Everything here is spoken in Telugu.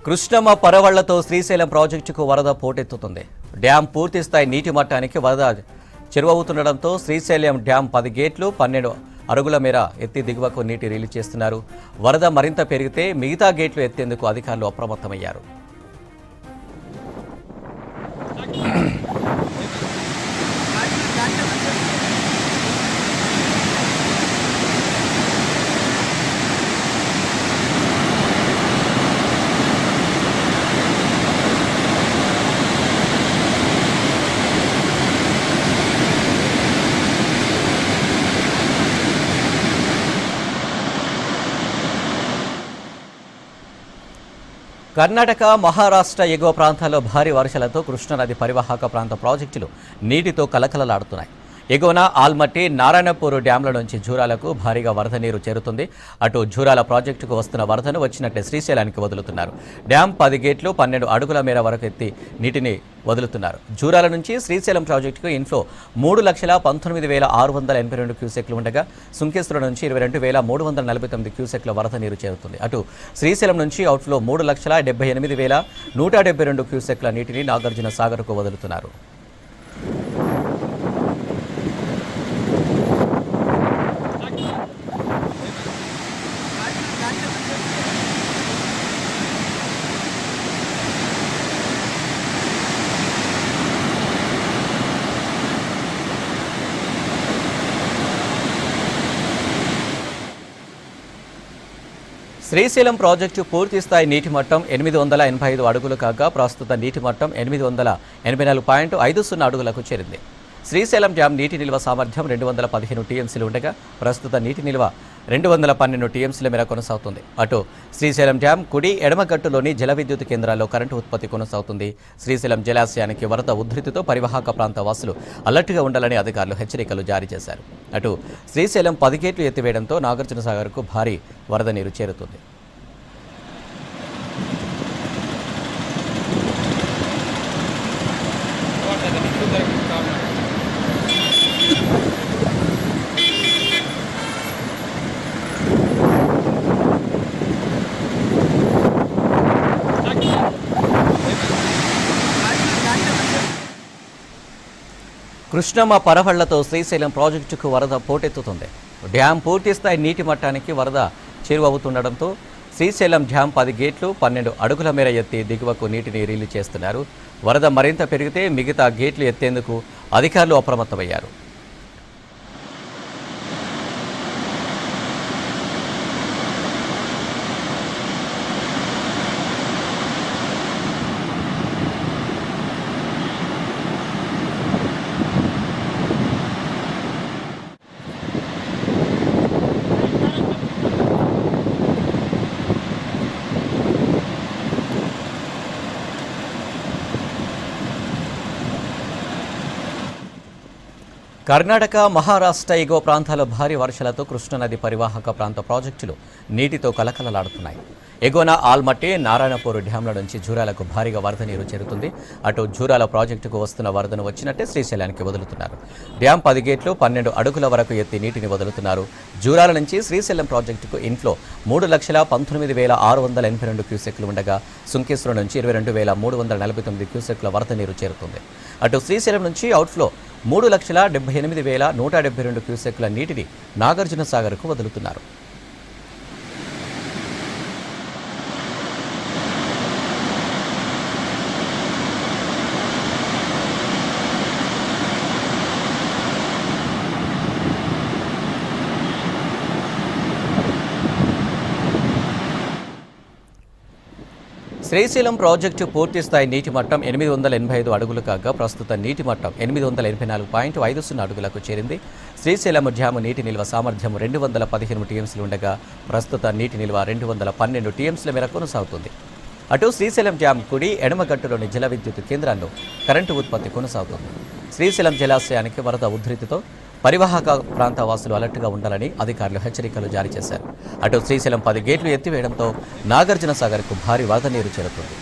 కృష్ణమ్మ పరవళ్లతో శ్రీశైలం ప్రాజెక్టుకు వరద పోటెత్తుతుంది. డ్యాం పూర్తి స్థాయి నీటి మట్టానికి వరద చేరువవుతుండటంతో శ్రీశైలం డ్యాం 10 గేట్లు 12 అడుగుల మేర ఎత్తి దిగువకు నీటి రిలీజ్ చేస్తున్నారు. వరద మరింత పెరిగితే మిగతా గేట్లు ఎత్తేందుకు అధికారులు అప్రమత్తమయ్యారు. కర్ణాటక, మహారాష్ట్ర ఎగువ ప్రాంతాల్లో భారీ వర్షాలతో కృష్ణానది పరివాహక ప్రాంత ప్రాజెక్టులు నీటితో కలకలలాడుతున్నాయి. ఎగువన ఆల్మట్టి, నారాయణపూర్ డ్యాంల నుంచి జూరాలకు భారీగా వరద నీరు చేరుతుంది. అటు జూరాల ప్రాజెక్టుకు వస్తున్న వరదను వచ్చినట్లే శ్రీశైలానికి వదులుతున్నారు. డ్యాం 10 గేట్లు 12 అడుగుల మేర వరకు ఎత్తి నీటిని వదులుతున్నారు. జూరాల నుంచి శ్రీశైలం ప్రాజెక్టుకు ఇన్ఫ్లో 3,19,682 క్యూసెక్లు ఉండగా సుంకేశ్వరం నుంచి 22,349 క్యూసెక్ల వరద నీరు చేరుతుంది. అటు శ్రీశైలం నుంచి అవుట్ఫ్లో 3,78,172 క్యూసెక్ల నీటిని నాగార్జున సాగర్కు వదులుతున్నారు. శ్రీశైలం ప్రాజెక్టు పూర్తి స్థాయి నీటి మట్టం 885 అడుగులు కాగా ప్రస్తుత నీటి మట్టం 884.50 అడుగులకు చేరింది. శ్రీశైలం డ్యాం నీటి నిల్వ సామర్థ్యం 215 టీఎంసీలు ఉండగా ప్రస్తుత నీటి నిల్వ 212 టీఎంసీల మేర కొనసాగుతుంది. అటు శ్రీశైలం డ్యాం కుడి ఎడమగట్టులోని జల విద్యుత్ కేంద్రాల్లో కరెంటు ఉత్పత్తి కొనసాగుతుంది. శ్రీశైలం జలాశయానికి వరద ఉధృతితో పరివాహక ప్రాంత వాసులు అలర్ట్గా ఉండాలని అధికారులు హెచ్చరికలు జారీ చేశారు. అటు శ్రీశైలం 10 గేట్లు ఎత్తివేయడంతో నాగార్జున సాగర్కు భారీ వరద నీరు చేరుతుంది. కృష్ణమ్మ పరవళ్లతో శ్రీశైలం ప్రాజెక్టుకు వరద పోటెత్తుతుంది. డ్యాం పూర్తిస్థాయి నీటి మట్టానికి వరద చేరువవుతుండటంతో శ్రీశైలం డ్యాం 10 గేట్లు 12 అడుగుల మేర ఎత్తి దిగువకు నీటిని రిలీజ్ చేస్తున్నారు. వరద మరింత పెరిగితే మిగతా గేట్లు ఎత్తేందుకు అధికారులు అప్రమత్తమయ్యారు. కర్ణాటక, మహారాష్ట్ర ఎగువ ప్రాంతాల్లో భారీ వర్షాలతో కృష్ణానది పరివాహక ప్రాంత ప్రాజెక్టులు నీటితో కలకలలాడుతున్నాయి. ఎగువన ఆల్మట్టి, నారాయణపూర్ డ్యాంల నుంచి జూరాలకు భారీగా వరద నీరు చేరుతుంది. అటు జూరాల ప్రాజెక్టుకు వస్తున్న వరదను వచ్చినట్టే శ్రీశైలానికి వదులుతున్నారు. డ్యాం 10 గేట్లు 12 అడుగుల వరకు ఎత్తి నీటిని వదులుతున్నారు. జూరాల నుంచి శ్రీశైలం ప్రాజెక్టుకు ఇన్ఫ్లో 3,19,682 క్యూసెక్లు ఉండగా సుంకేశ్వరం నుంచి 22,349 క్యూసెక్ల వరద నీరు చేరుతుంది. అటు శ్రీశైలం నుంచి అవుట్ఫ్లో 3,78,172 క్యూసెక్ల నీటిని నాగార్జున సాగర్కు వదులుతున్నారు. శ్రీశైలం ప్రాజెక్టు పూర్తి స్థాయి నీటి మట్టం 885 అడుగులు కాగా ప్రస్తుత నీటి మట్టం 884.50 అడుగులకు చేరింది. శ్రీశైలం డ్యాము నీటి నిల్వ సామర్థ్యం 215 టీఎంసీలు ఉండగా ప్రస్తుత నీటి నిల్వ 212 టీఎంసీల మేర కొనసాగుతుంది. అటు శ్రీశైలం డ్యాం కుడి ఎడమగట్టులోని జల విద్యుత్ కేంద్రాల్లో కరెంటు ఉత్పత్తి కొనసాగుతుంది. శ్రీశైలం జలాశయానికి వరద ఉధృతితో పరివాహక ప్రాంత వాసులు అలర్ట్గా ఉండాలని అధికారులు హెచ్చరికలు జారీ చేశారు. అటు శ్రీశైలం 10 గేట్లు ఎత్తివేయడంతో నాగార్జున సాగర్కు భారీ వరద నీరు చేరుతుంది.